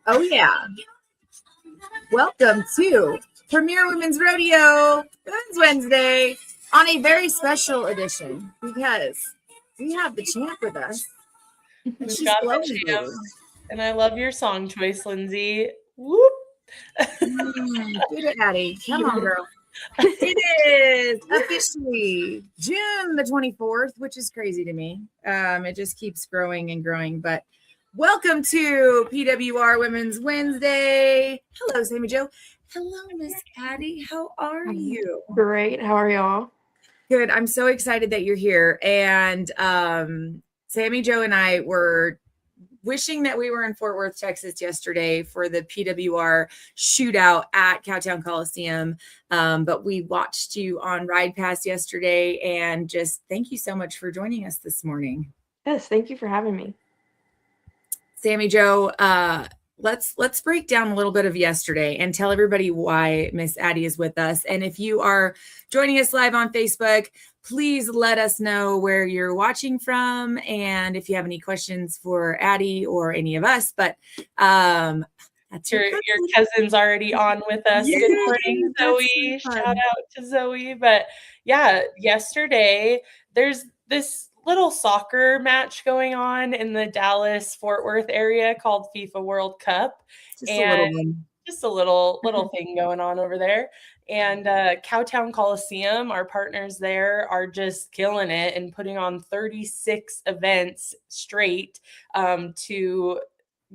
Oh, yeah. Welcome to Premier Women's Rodeo Women's Wednesday on a very special edition because we have the champ with us. And We've she's got the glowing, champ, baby. and I love your song choice, Linsay. Whoop. Get it, Addi. Come on, girl. It is officially June the 24th, which is crazy to me. It just keeps growing and growing. But welcome to PWR Women's Wednesday. Hello, Sami Jo. Hello, Miss Addi. How are you? Great. How are y'all? Good. I'm so excited that you're here. And Sami Jo and I were wishing that we were in Fort Worth, Texas yesterday for the PWR shootout at Cowtown Coliseum. But we watched you on Ride Pass yesterday, and just thank you so much for joining us this morning. Yes, thank you for having me. Sami Jo, let's break down a little bit of yesterday and tell everybody why Miss Addi is with us. And if you are joining us live on Facebook, please let us know where you're watching from and if you have any questions for Addi or any of us. But that's your cousin's already on with us. Yes, good morning, Zoe. So shout out to Zoe. But yeah, yesterday there's this little soccer match going on in the Dallas-Fort Worth area called FIFA World Cup. Just a little thing going on over there. And Cowtown Coliseum, our partners there, are just killing it and putting on 36 events straight to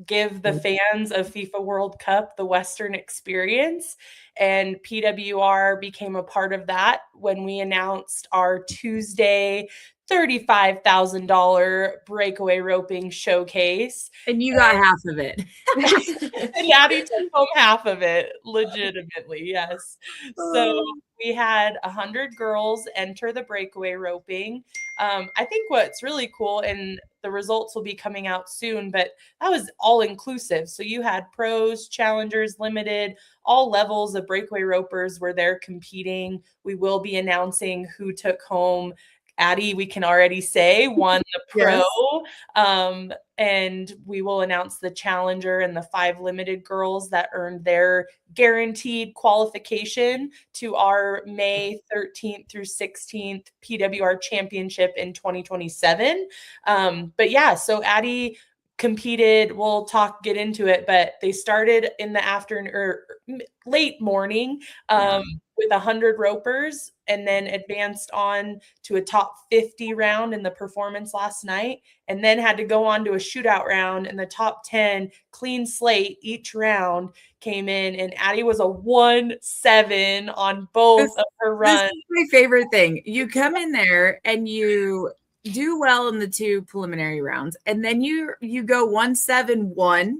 give the fans of FIFA World Cup the Western experience. And PWR became a part of that when we announced our Tuesday $35,000 breakaway roping showcase. And you got half of it. And Addi took home half of it, legitimately, yes. So we had 100 girls enter the breakaway roping. I think what's really cool, and the results will be coming out soon, but that was all inclusive. So you had pros, challengers, limited, all levels of breakaway ropers were there competing. We will be announcing who took home. Addi, we can already say, won the pro. Yes. And we will announce the challenger and the 5 limited girls that earned their guaranteed qualification to our May 13th through 16th PWR championship in 2027. But yeah, so Addi competed. We'll get into it, but they started in the afternoon or late morning with 100 ropers and then advanced on to a top 50 round in the performance last night, and then had to go on to a shootout round in the top 10, clean slate each round came in, and Addi was a 1-7 on both of her runs. This is my favorite thing. You come in there and you do well in the 2 preliminary rounds, and then you go 1-7-1,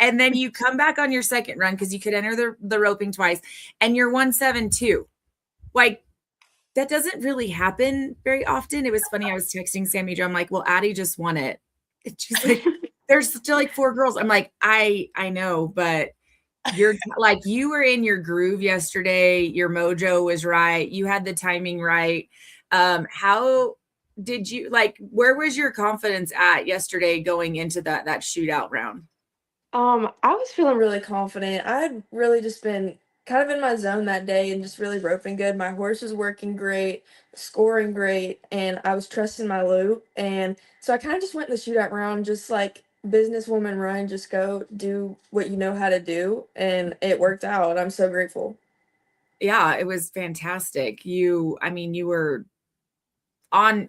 and then you come back on your second run because you could enter the roping twice, and you're 1-7-2. Like, that doesn't really happen very often. It was funny. I was texting Sami Jo. I'm like, well, Addi just won it. And she's like, there's still like 4 girls. I'm like, I know, but you're like, you were in your groove yesterday. Your mojo was right. You had the timing right. How did you, like, where was your confidence at yesterday going into that shootout round? I was feeling really confident. I had really just been kind of in my zone that day and just really roping good. My horse was working great, scoring great, and I was trusting my loop. And so I kind of just went in the shootout round, just like businesswoman run, just go do what you know how to do. And it worked out. I'm so grateful. Yeah, it was fantastic. You were on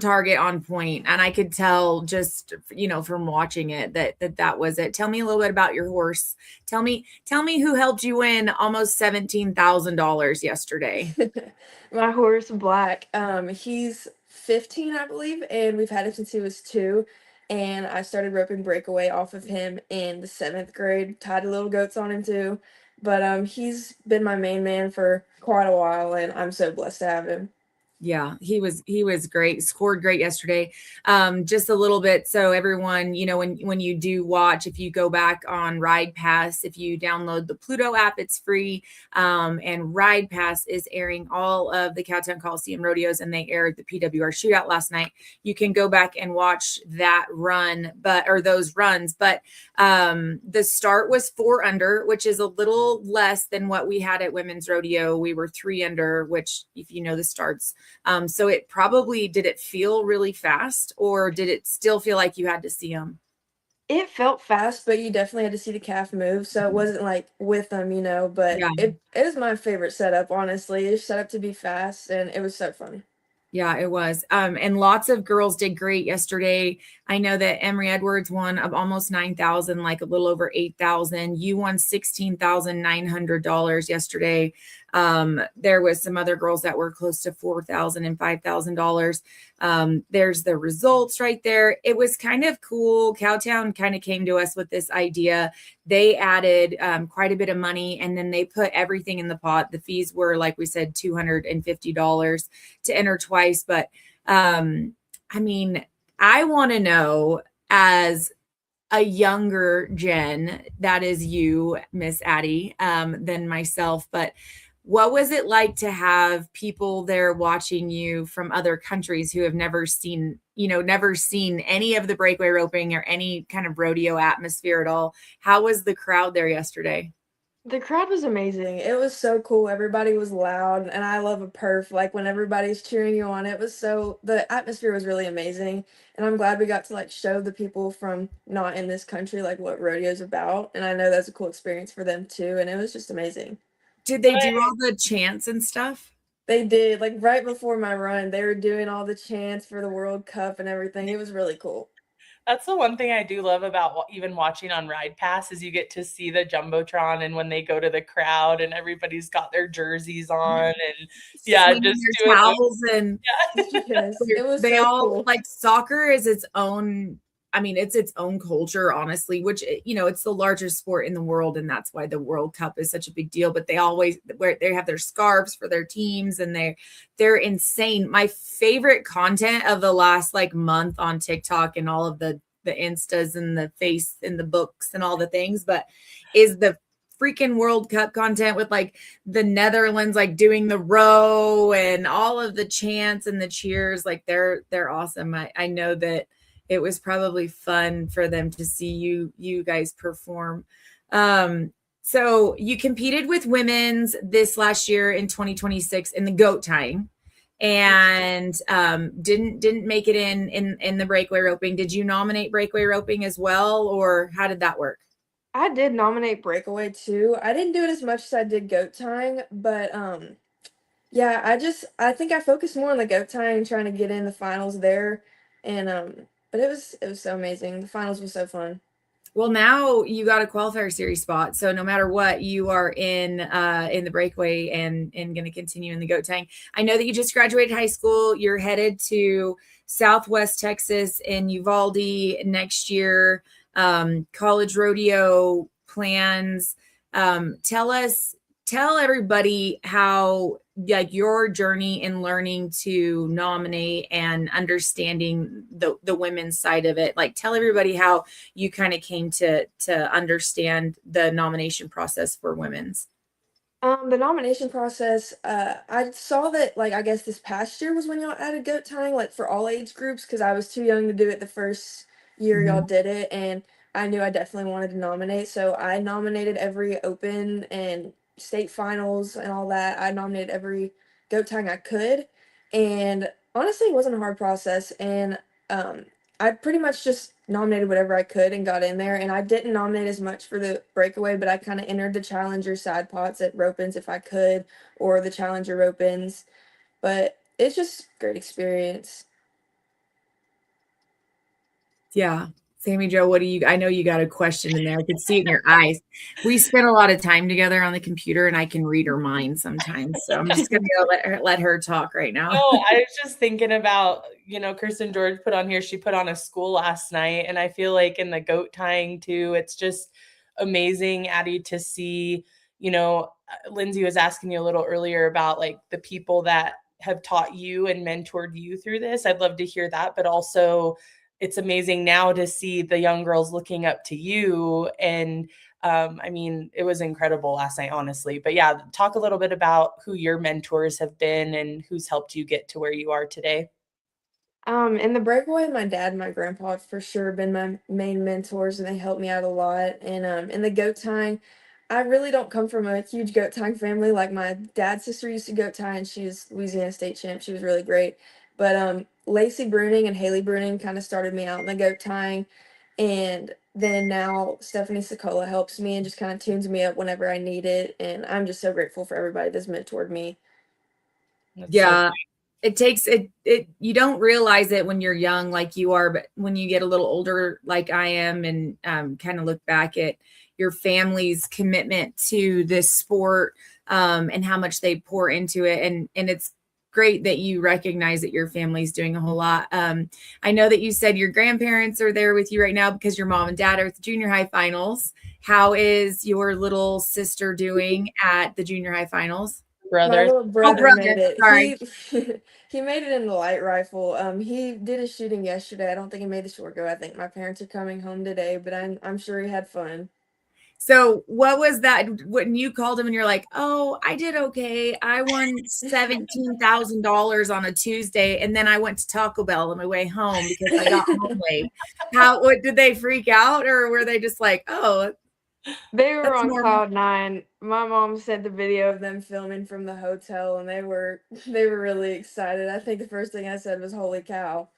target, on point. And I could tell just, from watching it that was it. Tell me a little bit about your horse. Tell me who helped you win almost $17,000 yesterday. My horse, Black, he's 15, I believe, and we've had him since he was 2. And I started roping breakaway off of him in the 7th grade, tied little goats on him too. But he's been my main man for quite a while, and I'm so blessed to have him. Yeah, he was great. Scored great yesterday. Just a little bit. So everyone, when you do watch, if you go back on Ride Pass, if you download the Pluto app, it's free. And Ride Pass is airing all of the Cowtown Coliseum rodeos, and they aired the PWR shootout last night. You can go back and watch that run, or those runs. But the start was 4 under, which is a little less than what we had at women's rodeo. We were 3 under, which, if you know the starts. So did it feel really fast, or did it still feel like you had to see them? It felt fast, but you definitely had to see the calf move, so it wasn't like with them, but Yeah. it was my favorite setup, honestly. It's set up to be fast, and it was so fun. Yeah, it was. And lots of girls did great yesterday. I know that Emery Edwards won almost 9,000, like a little over 8,000. You won $16,900 yesterday. There was some other girls that were close to $4,000 and $5,000. There's the results right there. It was kind of cool. Cowtown kind of came to us with this idea. They added quite a bit of money, and then they put everything in the pot. The fees were, like we said, $250 to enter twice. But I want to know, as a younger Jen, that is you, Miss Addi, than myself, but what was it like to have people there watching you from other countries who have never seen any of the breakaway roping or any kind of rodeo atmosphere at all? How was the crowd there yesterday? The crowd was amazing. It was so cool. Everybody was loud, and I love a perf. Like when everybody's cheering you on, the atmosphere was really amazing. And I'm glad we got to like show the people from not in this country like what rodeo's about. And I know that's a cool experience for them too. And it was just amazing. Did they do all the chants and stuff? They did. Like right before my run, they were doing all the chants for the World Cup and everything. It was really cool. That's the one thing I do love about even watching on Ride Pass is you get to see the Jumbotron, and when they go to the crowd and everybody's got their jerseys on and Swinging just their doing towels and Yes, it was they so all cool. like soccer is its own. It's its own culture, honestly, which, it's the largest sport in the world. And that's why the World Cup is such a big deal. But they have their scarves for their teams, and they're insane. My favorite content of the last month on TikTok and all of the Instas and the face and the books and all the things, but is the freaking World Cup content with the Netherlands, doing the row and all of the chants and the cheers. They're awesome. I know that it was probably fun for them to see you guys perform. So you competed with women's this last year in 2026 in the goat tying, and didn't make it in the breakaway roping. Did you nominate breakaway roping as well, or how did that work? I did nominate breakaway too. I didn't do it as much as I did goat tying, but yeah, I think I focused more on the goat tying, trying to get in the finals there, and but it was so amazing. The finals was so fun. Well, now you got a qualifier series spot, so no matter what, you are in the breakaway and going to continue in the goat tying. I know that you just graduated high school. You're headed to Southwest Texas in Uvalde next year. College rodeo plans. Tell everybody how your journey in learning to nominate and understanding the women's side of it. Tell everybody how you kind of came to understand the nomination process for women's. The nomination process, I saw that I guess this past year was when y'all added goat tying for all age groups, because I was too young to do it the first year y'all did it, and I knew I definitely wanted to nominate, so I nominated every open and state finals and all that. I nominated every goat tying I could, and honestly, it wasn't a hard process, and I pretty much just nominated whatever I could and got in there. And I didn't nominate as much for the breakaway, but I kind of entered the challenger side pots at rope-ins if I could, or the challenger rope-ins. But it's just great experience. Yeah. Sammy Jo, I know you got a question in there. I could see it in your eyes. We spent a lot of time together on the computer, and I can read her mind sometimes. So I'm just going to let her talk right now. Oh, I was just thinking about, Kirsten George put on here, she put on a school last night. And I feel like in the goat tying too, it's just amazing, Addi, to see, Linsay was asking you a little earlier about the people that have taught you and mentored you through this. I'd love to hear that, but also it's amazing now to see the young girls looking up to you. And I mean, it was incredible last night, honestly. But yeah, talk a little bit about who your mentors have been and who's helped you get to where you are today. In the breakaway, my dad and my grandpa have for sure been my main mentors, and they helped me out a lot. And in the goat tying, I really don't come from a huge goat tying family. Like my dad's sister used to goat tie, and she was Louisiana state champ. She was really great. But Lacey Bruning and Haley Bruning kind of started me out in the goat tying, and then now Stephanie Sokola helps me and just kind of tunes me up whenever I need it. And I'm just so grateful for everybody that's mentored me. That's Yeah. It takes it, you don't realize it when you're young like you are, but when you get a little older like I am and kind of look back at your family's commitment to this sport and how much they pour into it. And it's great that you recognize that your family's doing a whole lot. I know that you said your grandparents are there with you right now because your mom and dad are at the junior high finals. How is your little sister doing at the junior high finals? My brothers. little brother made it. Sorry. He made it in the light rifle. He did his shooting yesterday. I don't think he made the short go. I think my parents are coming home today, but I'm sure he had fun. So what was that when you called him and you're like, oh, I did okay. I won $17,000 on a Tuesday. And then I went to Taco Bell on my way home because I got home late. What did they freak out or were they just like, oh, They were that's on normal? cloud nine. My mom sent the video of them filming from the hotel, and they were really excited. I think the first thing I said was, "Holy cow!"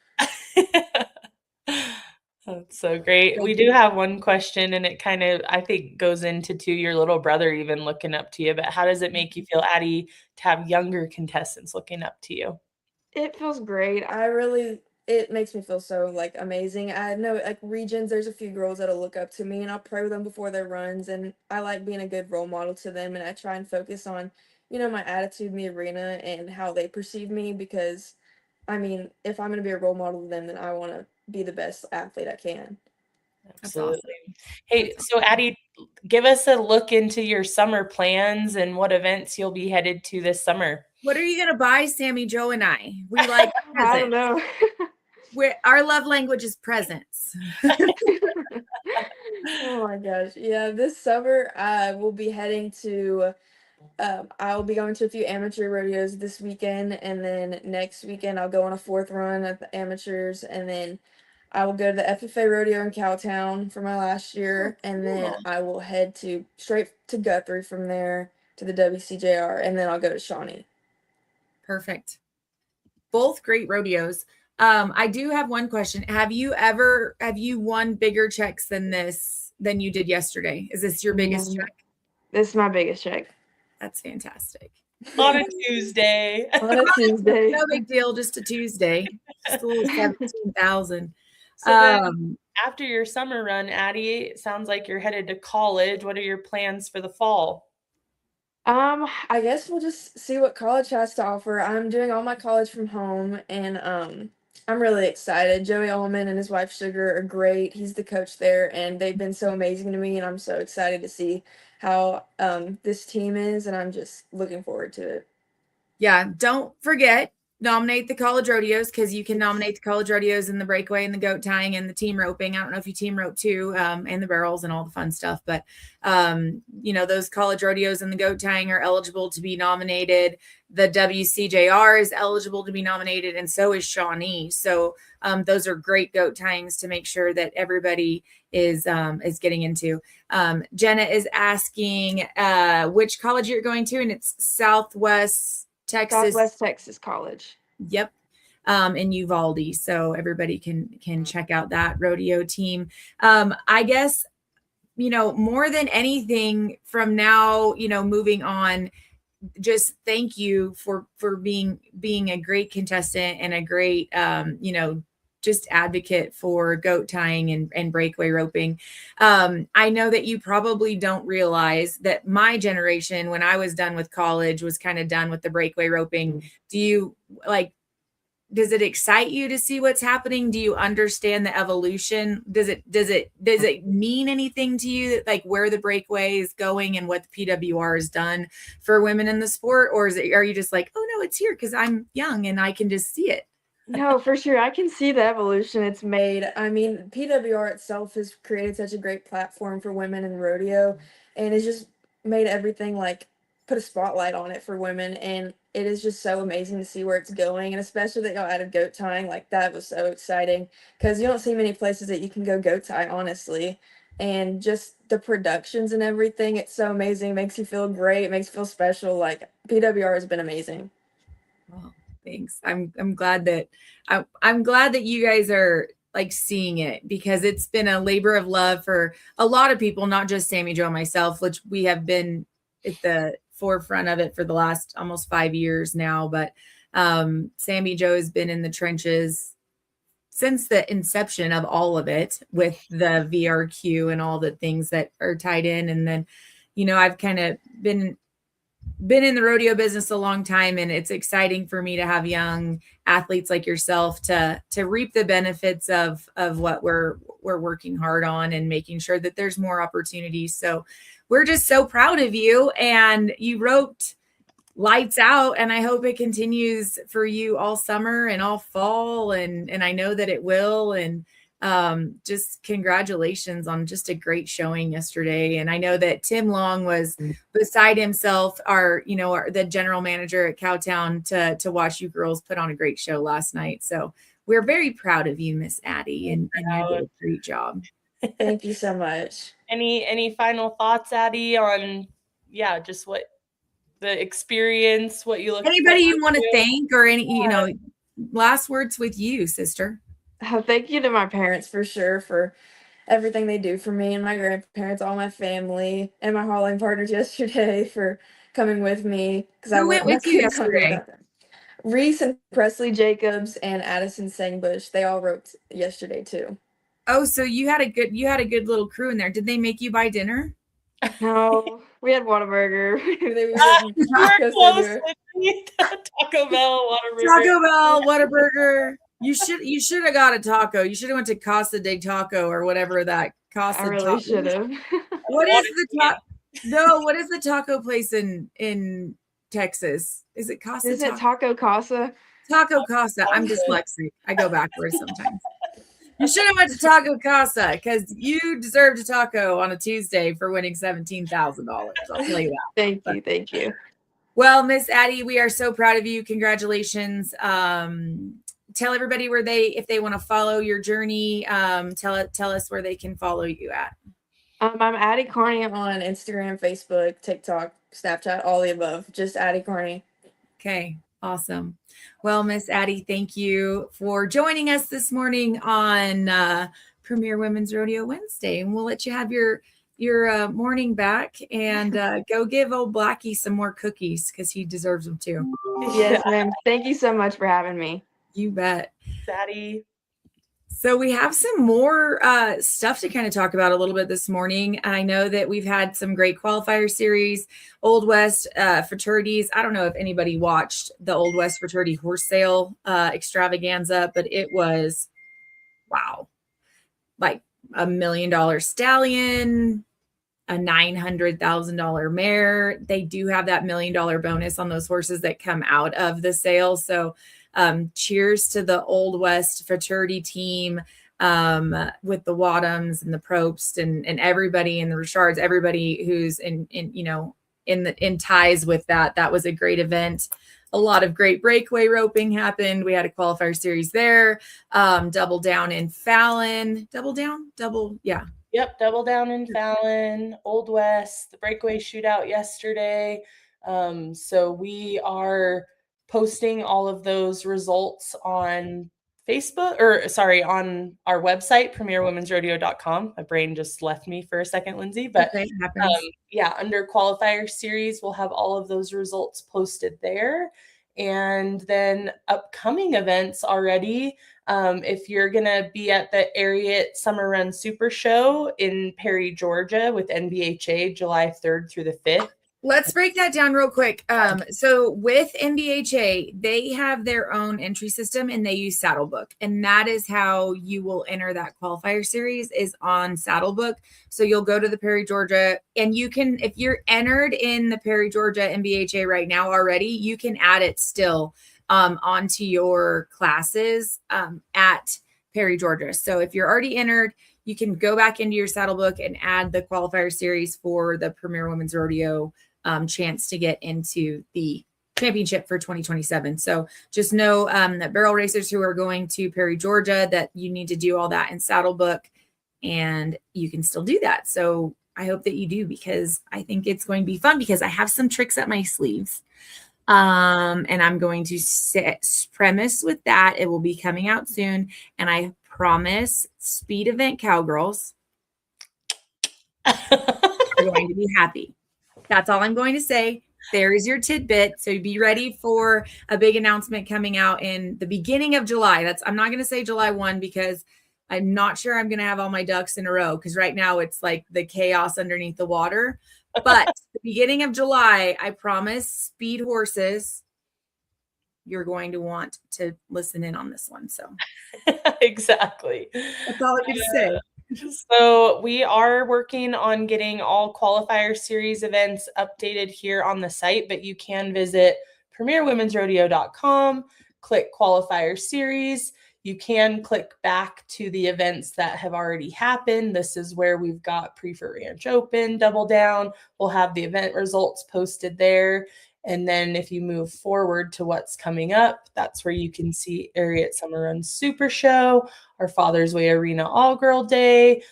That's so great. We do have one question, and it kind of, I think, goes into your little brother even looking up to you. But how does it make you feel, Addi, to have younger contestants looking up to you? It feels great. It makes me feel so like amazing. I know like regions, there's a few girls that'll look up to me, and I'll pray with them before their runs, and I like being a good role model to them, and I try and focus on, my attitude in the arena and how they perceive me because, I mean, if I'm gonna be a role model to them, then I want to be the best athlete I can. Absolutely. Hey, so Addi, give us a look into your summer plans and what events you'll be headed to this summer. What are you going to buy, Sammy, Joe, and I? We like I don't know. Our love language is presents. Oh my gosh. Yeah, this summer I will be heading to I'll be going to a few amateur rodeos this weekend, and then next weekend I'll go on a fourth run at the amateurs, and then I will go to the FFA rodeo in Cowtown for my last year, and then I will head straight to Guthrie from there to the WCJR, and then I'll go to Shawnee. Perfect. Both great rodeos. I do have one question. Have you won bigger checks than you did yesterday? Is this your biggest check? This is my biggest check. That's fantastic. On a Tuesday. On a Tuesday. No big deal, just a Tuesday. Just a little 17,000. So then after your summer run, Addi, it sounds like you're headed to college. What are your plans for the fall? I guess we'll just see what college has to offer. I'm doing all my college from home, and I'm really excited. Joey Ullman and his wife Sugar are great. He's the coach there, and they've been so amazing to me, and I'm so excited to see how this team is, and I'm just looking forward to it. Yeah, don't forget, nominate the college rodeos because you can nominate the college rodeos and the breakaway and the goat tying and the team roping. I don't know if you team rope too, and the barrels and all the fun stuff, but those college rodeos and the goat tying are eligible to be nominated. The WCJR is eligible to be nominated, and so is Shawnee. So those are great goat tyings to make sure that everybody is getting into. Jenna is asking which college you're going to, and it's Southwest Texas College. Yep. In Uvalde. So everybody can check out that rodeo team. I guess, more than anything from now, moving on, just thank you for being a great contestant and a great, just advocate for goat tying and breakaway roping. I know that you probably don't realize that my generation, when I was done with college, was kind of done with the breakaway roping. Does it excite you to see what's happening? Do you understand the evolution? Does it mean anything to you, like where the breakaway is going and what the PWR has done for women in the sport? Or are you just like, oh no, it's here because I'm young and I can just see it. No, for sure. I can see the evolution it's made. I mean, PWR itself has created such a great platform for women in rodeo, and it's just made everything like put a spotlight on it for women. And it is just so amazing to see where it's going. And especially that y'all added goat tying, like that was so exciting because you don't see many places that you can go goat tie, honestly. And just the productions and everything, it's so amazing. It makes you feel great. It makes you feel special. Like PWR has been amazing. Oh, thanks. I'm glad that I'm glad that you guys are like seeing it because it's been a labor of love for a lot of people, not just Sami, Joe, and myself, which we have been at the forefront of it for the last almost 5 years now. But Sami, Joe has been in the trenches since the inception of all of it with the VRQ and all the things that are tied in. And then, I've kind of been in the rodeo business a long time, and it's exciting for me to have young athletes like yourself to reap the benefits of what we're working hard on and making sure that there's more opportunities. So we're just so proud of you, and you roped lights out, and I hope it continues for you all summer and all fall, and I know that it will. And just congratulations on just a great showing yesterday. And I know that Tim Long was beside himself, the general manager at Cowtown, to watch you girls put on a great show last night. So we're very proud of you, Miss Addi, and you did a great job. Thank you so much. Any final thoughts, Addi, on just what the experience, what you look anybody you want to thank, or any last words with you, sister? Thank you to my parents for sure for everything they do for me, and my grandparents, all my family, and my hauling partners yesterday for coming with me. Who went with you yesterday? Reese and Presley Jacobs and Addison Sangbush. They all roped yesterday too. Oh, so you had a good little crew in there. Did they make you buy dinner? No, we had Whataburger. Taco Bell, Whataburger. Taco Bell, Whataburger. You should have got a taco. You should have went to Casa de Taco or whatever that Casa. I really should have. What is the taco place in Texas? Is it Casa? Is it Taco Casa? Taco Casa. I'm dyslexic. I go backwards sometimes. You should have went to Taco Casa because you deserved a taco on a Tuesday for winning $17,000. I'll tell you that. Thank you. Well, Miss Addi, we are so proud of you. Congratulations. Tell everybody if they want to follow your journey. Tell us where they can follow you at. I'm Addi Carney on Instagram, Facebook, TikTok, Snapchat, all the above. Just Addi Carney. Okay, awesome. Well, Miss Addi, thank you for joining us this morning on Premier Women's Rodeo Wednesday, and we'll let you have your morning back and go give old Blackie some more cookies because he deserves them too. Yes, ma'am. Thank you so much for having me. You bet. Daddy. So we have some more stuff to kind of talk about a little bit this morning. I know that we've had some great qualifier series, Old West fraternities. I don't know if anybody watched the Old West fraternity horse sale extravaganza, but it was, wow, like $1 million stallion, a $900,000 mare. They do have that $1 million bonus on those horses that come out of the sale. So cheers to the Old West fraternity team with the Wadhams and the Probst and everybody in the Richards, everybody who's in ties with that. That was a great event. A lot of great breakaway roping happened. We had a qualifier series there. Double down in Fallon. Yep, double down in Fallon, Old West, the breakaway shootout yesterday. So we are posting all of those results on on our website, premierwomensrodeo.com. My brain just left me for a second, Linsay, but under qualifier series, we'll have all of those results posted there. And then upcoming events already, if you're going to be at the Ariat Summer Run Super Show in Perry, Georgia with NBHA, July 3rd through the 5th, Let's break that down real quick. So with NBHA, they have their own entry system and they use Saddlebook. And that is how you will enter that qualifier series is on Saddlebook. So you'll go to the Perry, Georgia, and you can, if you're entered in the Perry, Georgia NBHA right now already, you can add it still onto your classes at Perry, Georgia. So if you're already entered, you can go back into your Saddlebook and add the qualifier series for the Premier Women's Rodeo chance to get into the championship for 2027. So just know that barrel racers who are going to Perry, Georgia, that you need to do all that in Saddlebook, and you can still do that. So I hope that you do, because I think it's going to be fun, because I have some tricks up my sleeves. And I'm going to premise with that. It will be coming out soon. And I promise speed event cowgirls are going to be happy. That's all I'm going to say. There is your tidbit. So be ready for a big announcement coming out in the beginning of July. I'm not going to say July 1, because I'm not sure I'm going to have all my ducks in a row, because right now it's like the chaos underneath the water. But the beginning of July, I promise, speed horses, you're going to want to listen in on this one. So exactly. That's all I'm going to say. So we are working on getting all qualifier series events updated here on the site, but you can visit premierwomensrodeo.com, click qualifier series. You can click back to the events that have already happened. This is where we've got Prefer Ranch Open, Double Down. We'll have the event results posted there. And then if you move forward to what's coming up, that's where you can see Ariat Summer Run Super Show, our Father's Way Arena All Girl Day.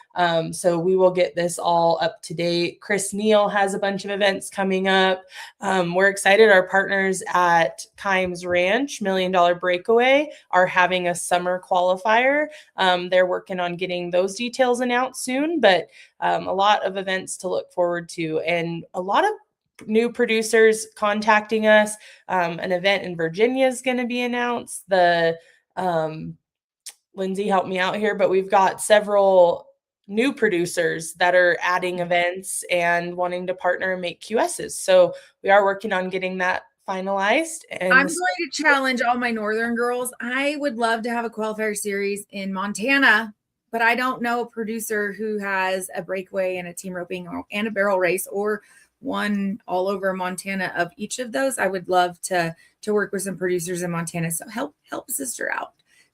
So we will get this all up to date. Chris Neal has a bunch of events coming up. We're excited. Our partners at Kimes Ranch, $1 Million Breakaway, are having a summer qualifier. They're working on getting those details announced soon, but a lot of events to look forward to, and a lot of new producers contacting us. An event in Virginia is going to be announced. The Linsay helped me out here, but we've got several new producers that are adding events and wanting to partner and make QSs. So we are working on getting that finalized. And I'm going to challenge all my northern girls. I would love to have a qualifier series in Montana, but I don't know a producer who has a breakaway and a team roping and a barrel race, or one all over Montana of each of those. I would love to work with some producers in Montana. So help sister out.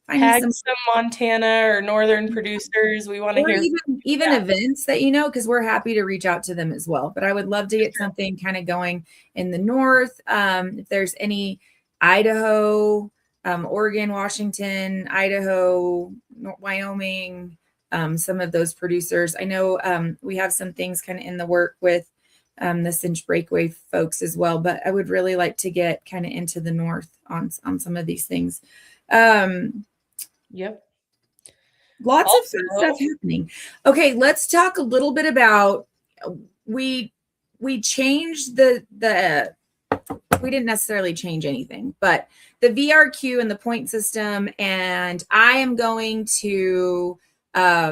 Tag some Montana or northern producers. We want to hear even events that because we're happy to reach out to them as well. But I would love to get something kind of going in the north. If there's any Idaho, Oregon, Washington, Idaho, Wyoming, some of those producers. I know we have some things kind of in the work with the Cinch Breakaway folks as well, but I would really like to get kind of into the north on some of these things. Yep. Lots of fun stuff happening. Okay, let's talk a little bit about we changed the we didn't necessarily change anything, but the VRQ and the point system, and I am going to 2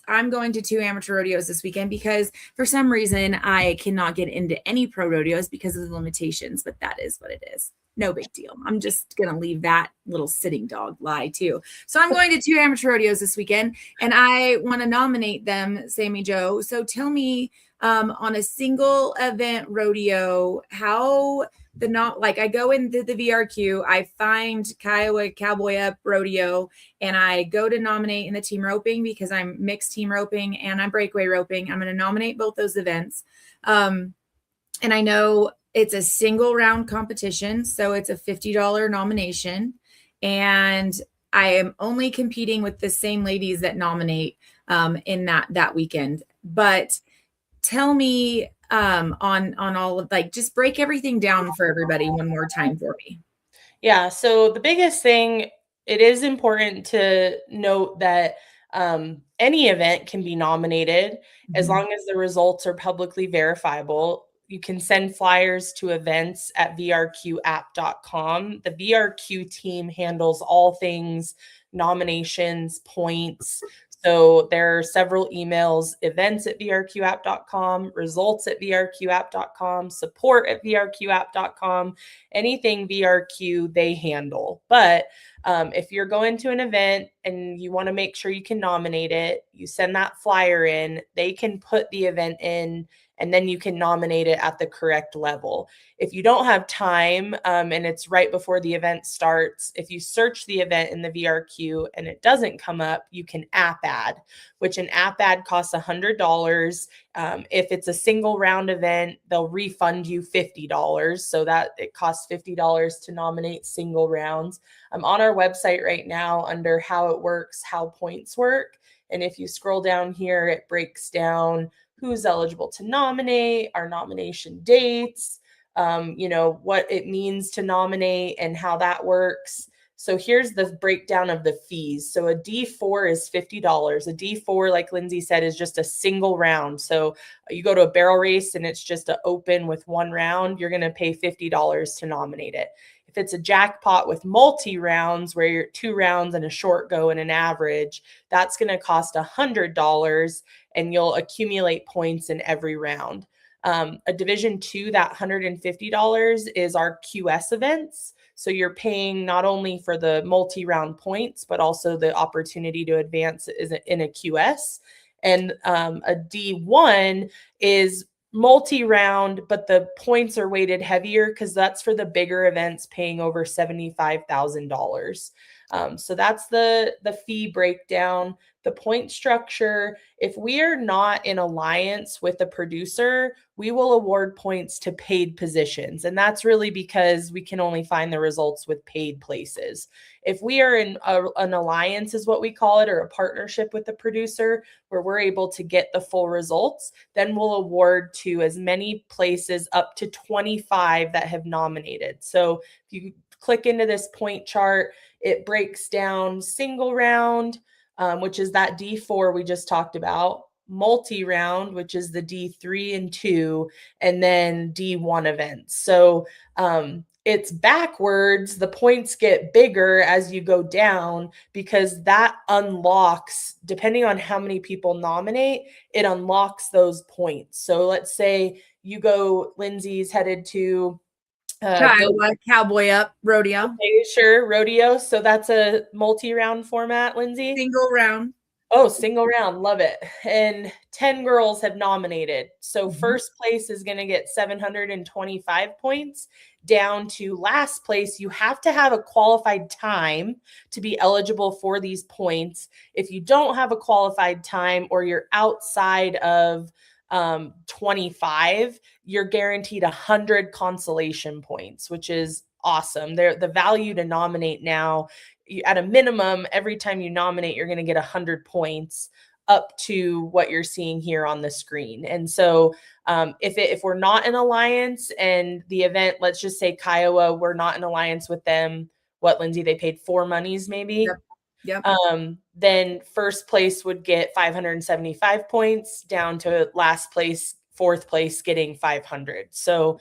amateur rodeos this weekend because for some reason I cannot get into any pro rodeos because of the limitations, but that is what it is. No big deal. I'm just going to leave that little sitting dog lie too. So I'm going to 2 amateur rodeos this weekend, and I want to nominate them, Sammy Joe. So tell me on a single event rodeo, how I go into the VRQ, I find Kiowa Cowboy Up Rodeo, and I go to nominate in the team roping because I'm mixed team roping and I'm breakaway roping. I'm going to nominate both those events. And I know it's a single round competition, so it's a $50 nomination. And I am only competing with the same ladies that nominate in that weekend. But tell me on all of just break everything down for everybody one more time for me. Yeah. So the biggest thing, it is important to note that any event can be nominated as long as the results are publicly verifiable. You can send flyers to events at vrqapp.com. The VRQ team handles all things nominations, points. So there are several emails: events@vrqapp.com, results@vrqapp.com, support@vrqapp.com. Anything VRQ they handle. But if you're going to an event and you want to make sure you can nominate it, you send that flyer in, they can put the event in, and then you can nominate it at the correct level. If you don't have time and it's right before the event starts, if you search the event in the VRQ and it doesn't come up, you can app ad, which an app ad costs $100. If it's a single round event, they'll refund you $50, so that it costs $50 to nominate single rounds. I'm on our website right now under how it works, how points work. And if you scroll down here, it breaks down who's eligible to nominate, our nomination dates, what it means to nominate and how that works. So here's the breakdown of the fees. So a D4 is $50. A D4, like Linsay said, is just a single round. So you go to a barrel race and it's just an open with one round, you're going to pay $50 to nominate it. If it's a jackpot with multi-rounds where you're 2 rounds and a short go and an average, that's going to cost $100 and you'll accumulate points in every round. A Division II, that $150 is our QS events. So you're paying not only for the multi-round points, but also the opportunity to advance in a QS. And a D1 is multi-round, but the points are weighted heavier because that's for the bigger events paying over $75,000. So that's the fee breakdown. The point structure: if we are not in alliance with a producer, we will award points to paid positions. And that's really because we can only find the results with paid places. If we are in an alliance, is what we call it, or a partnership with the producer where we're able to get the full results, then we'll award to as many places up to 25 that have nominated. So if you click into this point chart, it breaks down single round, which is that D4 we just talked about, multi-round, which is the D3 and 2, and then D1 events. So it's backwards. The points get bigger as you go down because that unlocks, depending on how many people nominate, it unlocks those points. So let's say you go, Lindsay's headed to Cowboy Up Rodeo. Okay, sure, Rodeo. So that's a multi-round format, Linsay? Single round. Oh, single round. Love it. And 10 girls have nominated. So first place is going to get 725 points. Down to last place, you have to have a qualified time to be eligible for these points. If you don't have a qualified time or you're outside of 25, you're guaranteed 100 consolation points, which is awesome. The value to nominate now, at a minimum, every time you nominate, you're going to get 100 points up to what you're seeing here on the screen. And so if we're not in alliance and the event, let's just say Kiowa, we're not in alliance with them. What, Linsay, they paid 4 monies maybe? Yep. Then first place would get 575 points, down to last place, fourth place, getting 500. So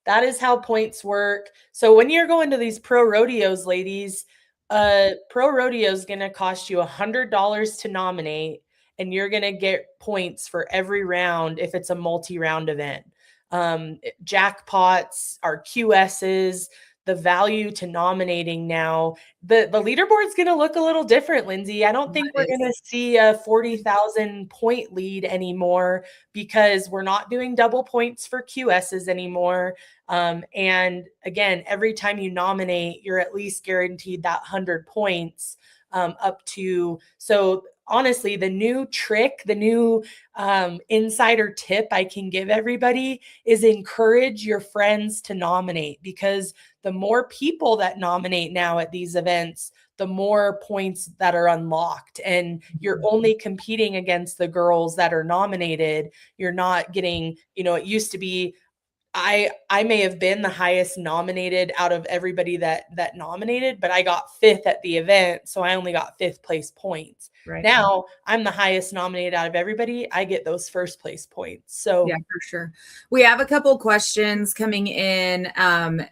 that is how points work. So when you're going to these pro rodeos, ladies, pro rodeo is going to cost you $100 to nominate, and you're going to get points for every round if it's a multi-round event. Jackpots are QSs. The value to nominating now, the leaderboard is going to look a little different, Linsay. I don't think we're going to see a 40,000 point lead anymore because we're not doing double points for QSs anymore. And again, every time you nominate, you're at least guaranteed that 100 points up to. So honestly, the new trick, the new insider tip I can give everybody is encourage your friends to nominate, because the more people that nominate now at these events, the more points that are unlocked. And you're only competing against the girls that are nominated. You're not getting, it used to be I may have been the highest nominated out of everybody that nominated, but I got 5th at the event, so I only got 5th place points. Right. Now I'm the highest nominated out of everybody. I get those first place points. So yeah, for sure. We have a couple questions coming in.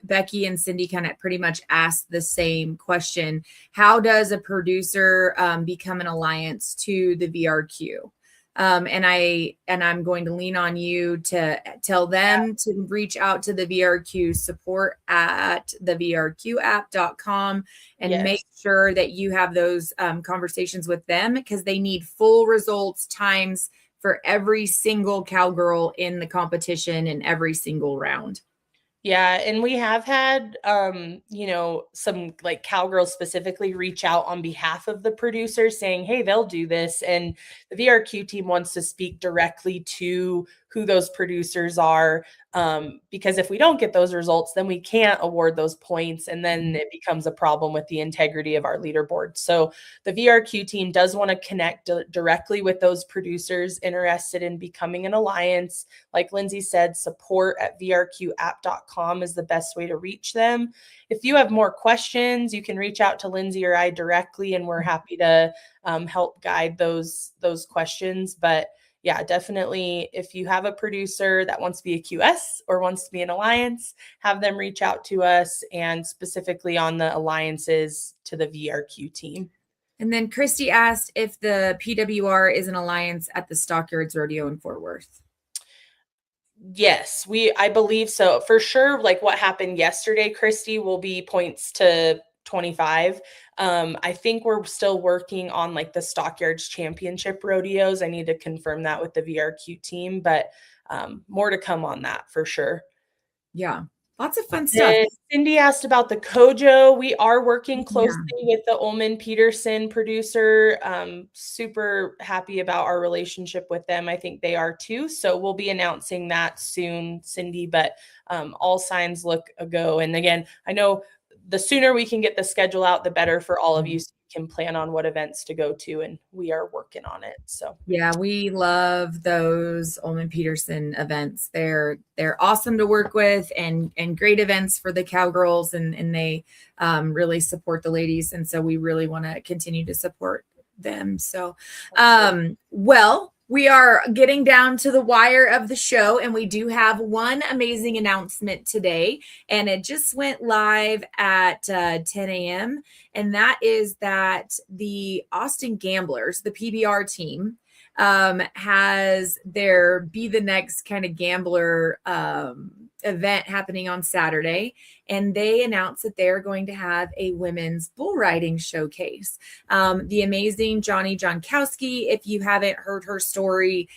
Becky and Cindy kind of pretty much asked the same question. How does a producer become an alliance to the VRQ? And I'm going to lean on you to tell them to reach out to the VRQ support at thevrqapp.com and make sure that you have those conversations with them, because they need full results times for every single cowgirl in the competition in every single round. Yeah, and we have had some like cowgirls specifically reach out on behalf of the producers saying, hey, they'll do this. And the VRQ team wants to speak directly to who those producers are, because if we don't get those results, then we can't award those points, and then it becomes a problem with the integrity of our leaderboard. So the VRQ team does want to connect directly with those producers interested in becoming an alliance. Like Linsay said, support at vrqapp.com is the best way to reach them. If you have more questions, you can reach out to Linsay or I directly, and we're happy to help guide those questions. But yeah, definitely, if you have a producer that wants to be a QS or wants to be an alliance, have them reach out to us, and specifically on the alliances to the VRQ team. And then Christy asked if the PWR is an alliance at the Stockyards Rodeo in Fort Worth. Yes, I believe so. For sure, like what happened yesterday, Christy, will be points to 25. I think we're still working on like the Stockyards Championship rodeos. I need to confirm that with the VRQ team, but more to come on that for sure. Yeah. Lots of fun stuff. Cindy asked about the Kojo. We are working closely with the Ullman Peterson producer. Super happy about our relationship with them. I think they are too. So we'll be announcing that soon, Cindy, but all signs look a go. And again, I know the sooner we can get the schedule out, the better for all of you, so you can plan on what events to go to, and we are working on it. So yeah, we love those Ullman Peterson events. They're awesome to work with, and great events for the cowgirls, and they really support the ladies, and so we really want to continue to support them. So well, we are getting down to the wire of the show, and we do have one amazing announcement today, and it just went live at 10 a.m. And that is that the Austin Gamblers, the PBR team, has their Be the Next kind of gambler event happening on Saturday, and they announced that they're going to have a women's bull riding showcase. The amazing Johnny Jonkowski, if you haven't heard her story,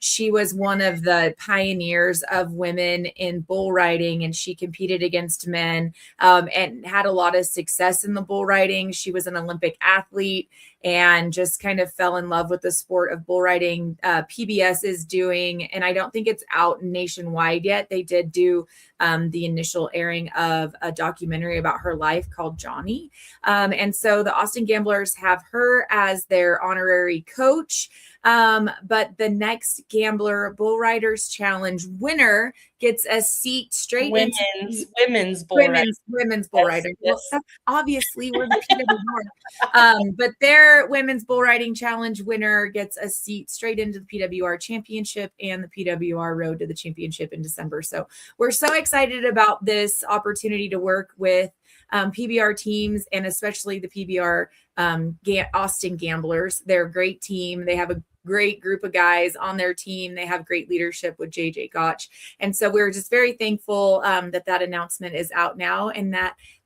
she was one of the pioneers of women in bull riding, and she competed against men and had a lot of success in the bull riding. She was an Olympic athlete and just kind of fell in love with the sport of bull riding. PBS is doing, and I don't think it's out nationwide yet. They did do the initial airing of a documentary about her life called Johnny. And so the Austin Gamblers have her as their honorary coach. But the next Gambler Bull Riders Challenge winner gets a seat straight into women's bull riding. Well, obviously we're the PWR. But their women's bull riding challenge winner gets a seat straight into the PWR championship and the PWR Road to the Championship in December. So we're so excited about this opportunity to work with PBR teams, and especially the PBR Austin Gamblers. They're a great team. They have a great group of guys on their team. They have great leadership with JJ Gotch. And so we're just very thankful that announcement is out now, and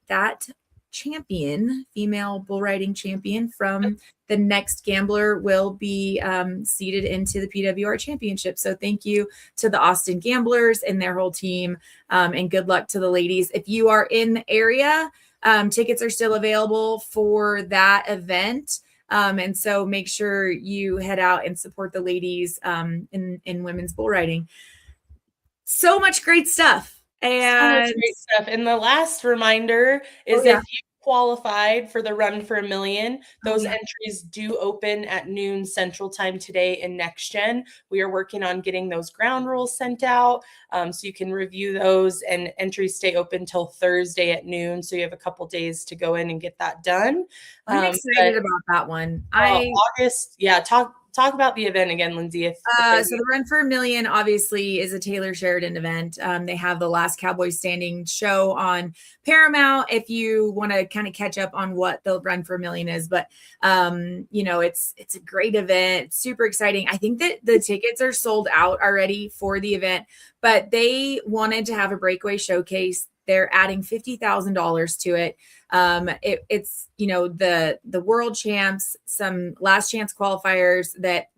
that champion, female bull riding champion from the next Gambler, will be seated into the PWR championship. So thank you to the Austin Gamblers and their whole team, and good luck to the ladies. If you are in the area, tickets are still available for that event. And so make sure you head out and support the ladies in women's bull riding. So much great stuff. And so much great stuff. And the last reminder is if you qualified for the Run for a Million. Those entries do open at noon Central Time today in Next Gen. We are working on getting those ground rules sent out, so you can review those, and entries stay open till Thursday at noon. So you have a couple days to go in and get that done. I'm excited about that one. August, yeah. Talk about the event again, Linsay. So the Run for a Million obviously is a Taylor Sheridan event. They have the Last Cowboy Standing show on Paramount if you want to kind of catch up on what the Run for a Million is. But it's a great event. It's super exciting. I think that the tickets are sold out already for the event, but they wanted to have a breakaway showcase. They're adding $50,000 to it. It's the world champs, some last chance qualifiers that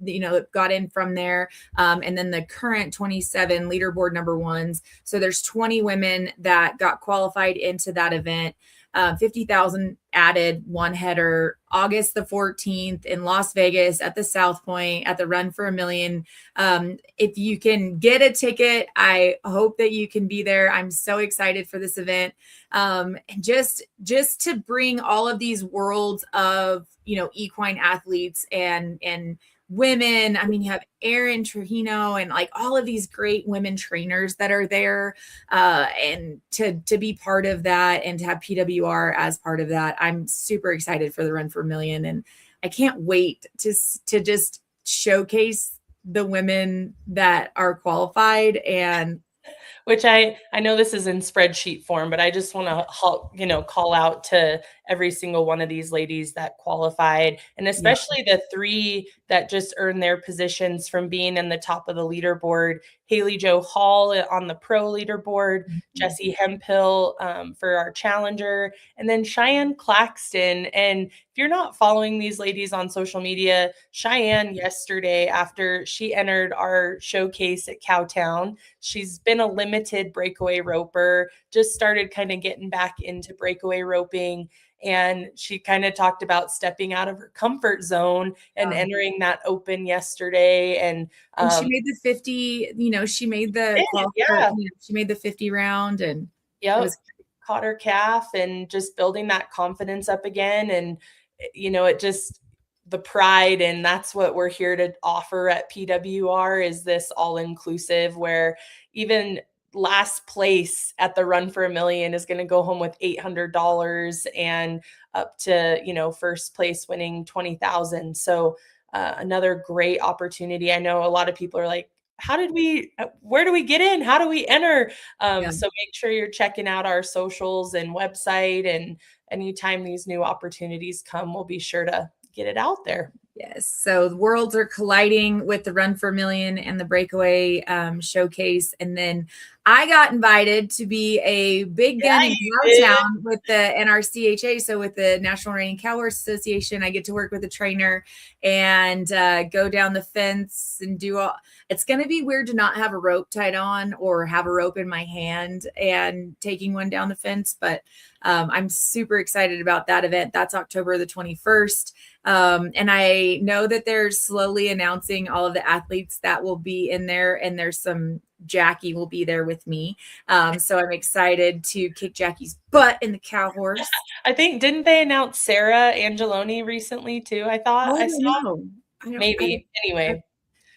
got in from there, and then the current 27 leaderboard number ones. So there's 20 women that got qualified into that event. 50,000 added, one header, August the 14th in Las Vegas at the South Point at the Run for a Million. If you can get a ticket, I hope that you can be there. I'm so excited for this event. And just to bring all of these worlds of, equine athletes and women. I mean, you have Erin Trujillo and like all of these great women trainers that are there, and to be part of that and to have PWR as part of that. I'm super excited for the Run for a Million, and I can't wait to just showcase the women that are qualified. And which I know this is in spreadsheet form, but I just want to call out to every single one of these ladies that qualified, and especially the three that just earned their positions from being in the top of the leaderboard. Haley Jo Hall on the pro leaderboard, Jessie Hemphill for our challenger, and then Cheyenne Claxton. And if you're not following these ladies on social media, Cheyenne yesterday, after she entered our showcase at Cowtown, she's been a limited breakaway roper, just started kind of getting back into breakaway roping. And she kind of talked about stepping out of her comfort zone and entering that open yesterday. And she made the 50, she made the she made the 50 round, and caught her calf, and just building that confidence up again. And, it just the pride. And that's what we're here to offer at PWR, is this all inclusive, where even last place at the Run for a Million is going to go home with $800, and up to, first place winning $20,000. So another great opportunity. I know a lot of people are like, where do we get in? How do we enter? So make sure you're checking out our socials and website, and anytime these new opportunities come, we'll be sure to get it out there. Yes. So the worlds are colliding with the Run for a Million and the Breakaway Showcase. And then I got invited to be a big gun in Cowtown with the NRCHA. So with the National Reining Cow Horse Association, I get to work with a trainer and go down the fence and do all. It's going to be weird to not have a rope tied on or have a rope in my hand and taking one down the fence. But I'm super excited about that event. That's October the 21st. And I know that they're slowly announcing all of the athletes that will be in there, and Jackie will be there with me. So I'm excited to kick Jackie's butt in the cow horse. I think, didn't they announce Sarah Angeloni recently too? I thought I saw. Anyway.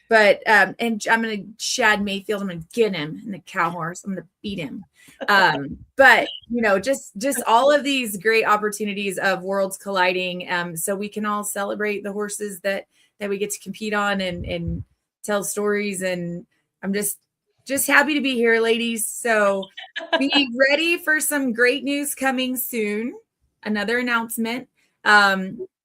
But and I'm going to Shad Mayfield. I'm going to get him in the cow horse. I'm going to beat him. But just all of these great opportunities of worlds colliding. So we can all celebrate the horses that we get to compete on and tell stories. And I'm just happy to be here, ladies. So be ready for some great news coming soon. Another announcement.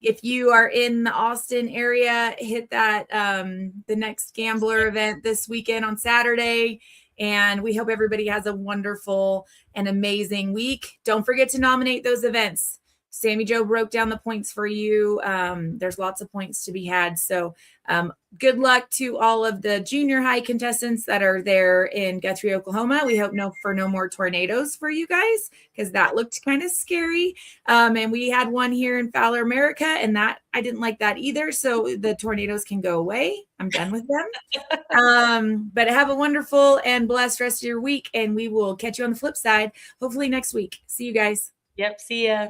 If you are in the Austin area, hit that the next Gambler event this weekend on Saturday. And we hope everybody has a wonderful and amazing week. Don't forget to nominate those events. Sammy Jo broke down the points for you. There's lots of points to be had. So good luck to all of the junior high contestants that are there in Guthrie, Oklahoma. We hope no more tornadoes for you guys, because that looked kind of scary. And we had one here in Fowler, America, and that I didn't like that either. So the tornadoes can go away. I'm done with them. But have a wonderful and blessed rest of your week, and we will catch you on the flip side, hopefully next week. See you guys. Yep. See ya.